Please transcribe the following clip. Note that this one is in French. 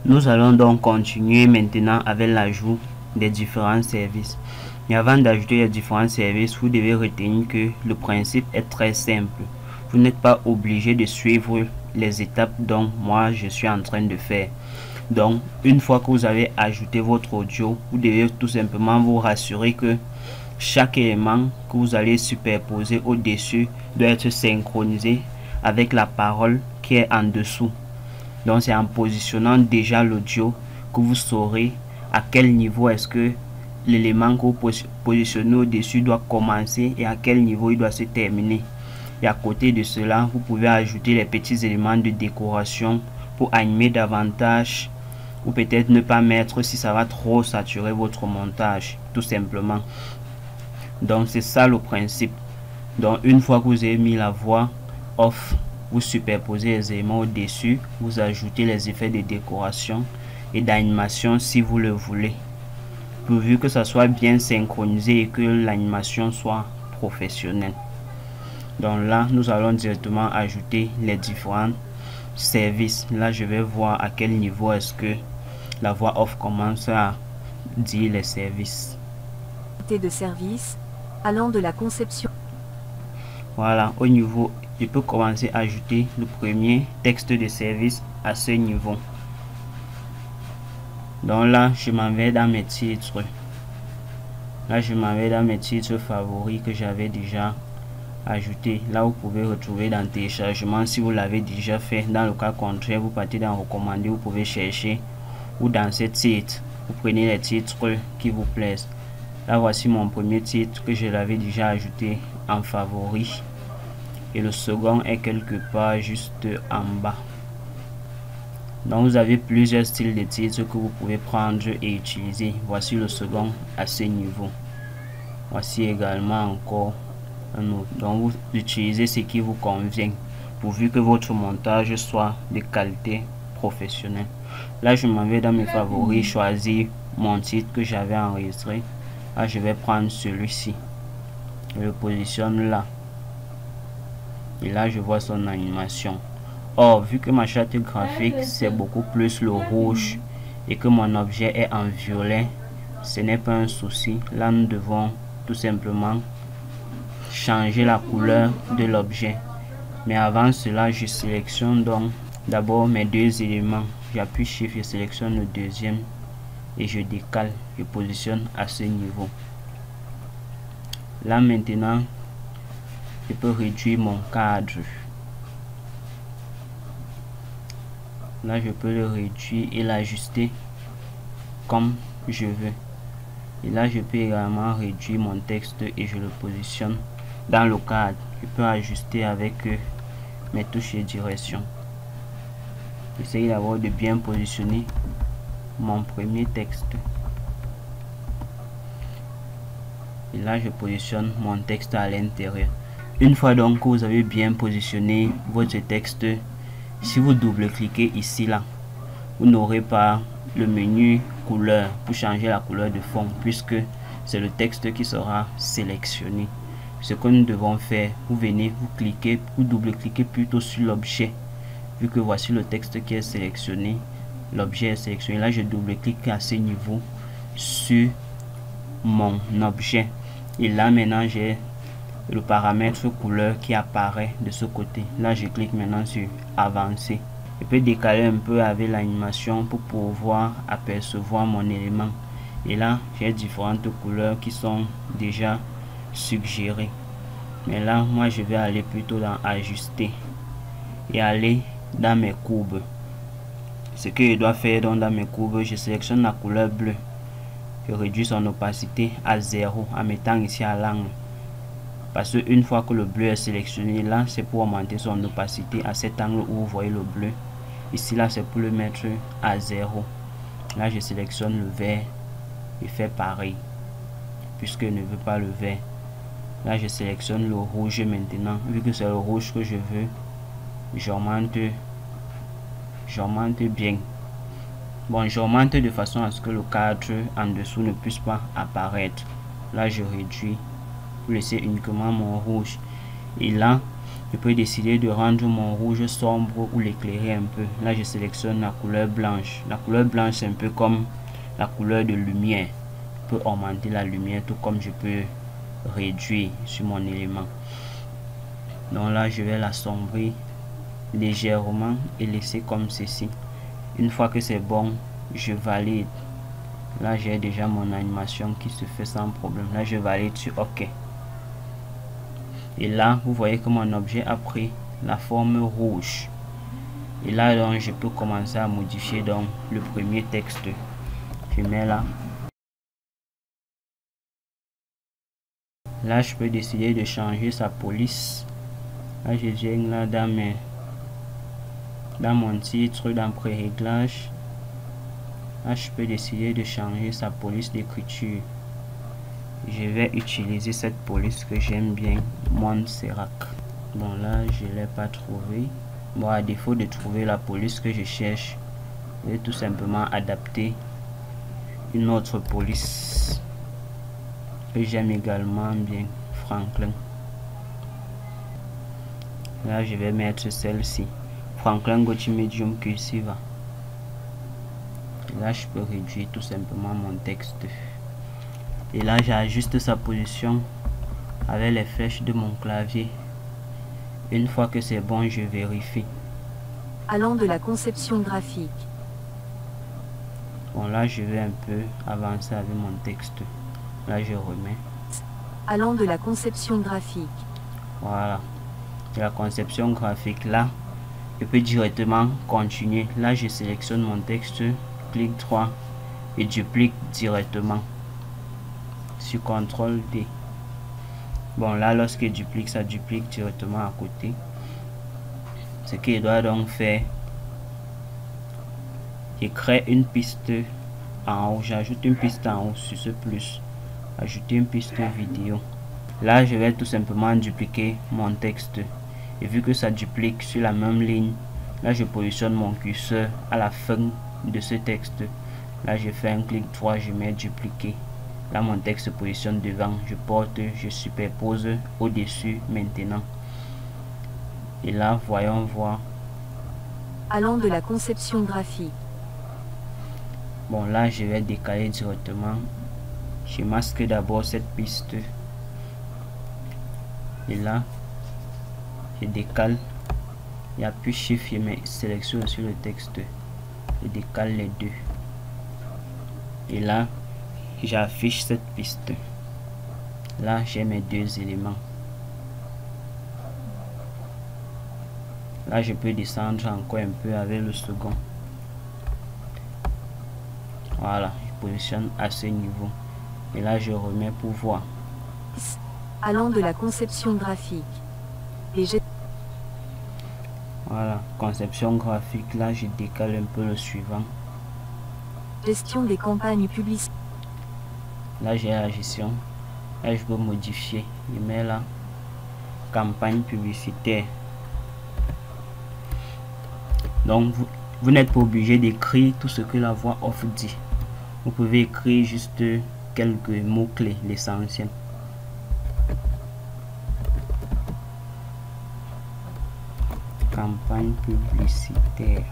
Nous allons donc continuer maintenant avec l'ajout des différents services. Mais avant d'ajouter les différents services, vous devez retenir que le principe est très simple. Vous n'êtes pas obligé de suivre les étapes dont moi je suis en train de faire. Donc, une fois que vous avez ajouté votre audio, vous devez tout simplement vous rassurer que chaque élément que vous allez superposer au-dessus doit être synchronisé avec la parole qui est en dessous. Donc c'est en positionnant déjà l'audio que vous saurez à quel niveau est-ce que l'élément que vous positionnez au-dessus doit commencer et à quel niveau il doit se terminer. Et à côté de cela, vous pouvez ajouter les petits éléments de décoration pour animer davantage ou peut-être ne pas mettre si ça va trop saturer votre montage, tout simplement. Donc c'est ça le principe. Donc une fois que vous avez mis la voix off, vous superposez les éléments au-dessus, vous ajoutez les effets de décoration et d'animation si vous le voulez, pourvu que ça soit bien synchronisé et que l'animation soit professionnelle. Donc là, nous allons directement ajouter les différents services. Là, je vais voir à quel niveau est-ce que la voix off commence à dire les services. De service, allant de la conception. Voilà, au niveau, je peux commencer à ajouter le premier texte de service à ce niveau. Donc là, je m'en vais dans mes titres. Là, je m'en vais dans mes titres favoris que j'avais déjà ajouté. Là, vous pouvez retrouver dans téléchargement si vous l'avez déjà fait. Dans le cas contraire, vous partez dans recommander, vous pouvez chercher ou dans ces titres. Vous prenez les titres qui vous plaisent. Là, voici mon premier titre que je l'avais déjà ajouté en favori. Et le second est quelque part juste en bas. Donc, vous avez plusieurs styles de titres que vous pouvez prendre et utiliser. Voici le second à ce niveau. Voici également encore un autre. Donc, vous utilisez ce qui vous convient, pourvu que votre montage soit de qualité professionnelle. Là, je m'en vais dans mes favoris, choisir mon titre que j'avais enregistré. Là, je vais prendre celui-ci. Je le positionne là. Et là, je vois son animation. Or, vu que ma charte graphique, c'est beaucoup plus le rouge et que mon objet est en violet, ce n'est pas un souci. Là, nous devons tout simplement changer la couleur de l'objet. Mais avant cela, je sélectionne donc d'abord mes deux éléments. J'appuie Shift, je sélectionne le deuxième et je décale, je positionne à ce niveau. Là maintenant, je peux réduire mon cadre. Là, je peux le réduire et l'ajuster comme je veux. Et là, je peux également réduire mon texte et je le positionne dans le cadre. Je peux ajuster avec mes touches de direction. J'essaie d'abord de bien positionner mon premier texte. Et là, je positionne mon texte à l'intérieur. Une fois donc que vous avez bien positionné votre texte, si vous double-cliquez ici, là, vous n'aurez pas le menu couleur pour changer la couleur de fond, puisque c'est le texte qui sera sélectionné. Ce que nous devons faire, vous venez, vous cliquez, vous double-cliquez plutôt sur l'objet. Vu que voici le texte qui est sélectionné, l'objet est sélectionné. Là, je double-clique à ce niveau sur mon objet. Et là, maintenant, j'ai le paramètre couleur qui apparaît de ce côté. Là, je clique maintenant sur avancer. Je peux décaler un peu avec l'animation pour pouvoir apercevoir mon élément. Et là, j'ai différentes couleurs qui sont déjà suggérées. Mais là, moi, je vais aller plutôt dans ajuster et aller dans mes courbes. Ce que je dois faire donc dans mes courbes, je sélectionne la couleur bleue. Je réduis son opacité à 0 en mettant ici à l'angle. Parce que une fois que le bleu est sélectionné, là, c'est pour augmenter son opacité à cet angle où vous voyez le bleu. Ici, là, c'est pour le mettre à 0. Là, je sélectionne le vert et fais pareil, puisque je ne veux pas le vert. Là, je sélectionne le rouge maintenant. Vu que c'est le rouge que je veux, j'augmente bien. Bon, j'augmente de façon à ce que le cadre en dessous ne puisse pas apparaître. Là, je réduis pour laisser uniquement mon rouge. Et là, Je peux décider de rendre mon rouge sombre ou l'éclairer un peu. Là, je sélectionne la couleur blanche. La couleur blanche, c'est un peu comme la couleur de lumière. Je peux augmenter la lumière, tout comme je peux réduire sur mon élément. Donc là, je vais l'assombrir légèrement et laisser comme ceci. Une fois que c'est bon, je valide. Là, j'ai déjà mon animation qui se fait sans problème. Là, je valide sur OK. Et là, vous voyez que mon objet a pris la forme rouge. Et là, donc, je peux commencer à modifier donc le premier texte. Je mets là. Là, je peux décider de changer sa police. Là, je viens là dans mon titre, dans pré-réglage. Là, je peux décider de changer sa police d'écriture. Je vais utiliser cette police que j'aime bien, Montserrat. Bon, là, je ne l'ai pas trouvé. Bon, à défaut de trouver la police que je cherche, je vais tout simplement adapter une autre police que j'aime également bien, Franklin. Là, je vais mettre celle-ci, Franklin Gothic Medium Cursiva. Là, je peux réduire tout simplement mon texte. Et là, j'ajuste sa position avec les flèches de mon clavier. Une fois que c'est bon, je vérifie. Allant de la conception graphique. Bon, là, je vais un peu avancer avec mon texte. Là, je remets. Allant de la conception graphique. Voilà. De la conception graphique, là, je peux directement continuer. Là, je sélectionne mon texte, clic droit et duplique directement. Sur CTRL D. Bon, là, lorsque je duplique, ça duplique directement à côté. Ce qu'il doit donc faire, je crée une piste en haut. J'ajoute une piste en haut sur ce plus. Ajouter une piste vidéo. Là, je vais tout simplement dupliquer mon texte. Et vu que ça duplique sur la même ligne, là, je positionne mon curseur à la fin de ce texte. Là, je fais un clic droit, je mets dupliquer. Là, mon texte se positionne devant. Je porte, je superpose au-dessus maintenant. Et là, voyons voir. Allant de la conception graphique. Bon, là, je vais décaler directement. Je masque d'abord cette piste. Et là, je décale. Et appuie Shift, je mets sélectionne sur le texte. Je décale les deux. Et là, j'affiche cette piste. Là, j'ai mes deux éléments. Là, je peux descendre encore un peu avec le second. Voilà, je positionne à ce niveau. Et là, je remets pour voir. Allant de la conception graphique. Voilà, conception graphique. Là, je décale un peu le suivant. Gestion des campagnes publicitaires. Là, j'ai la gestion. Là, je peux modifier. Je mets là, campagne publicitaire. Donc, vous n'êtes pas obligé d'écrire tout ce que la voix off dit. Vous pouvez écrire juste quelques mots-clés, l'essentiel. Campagne publicitaire.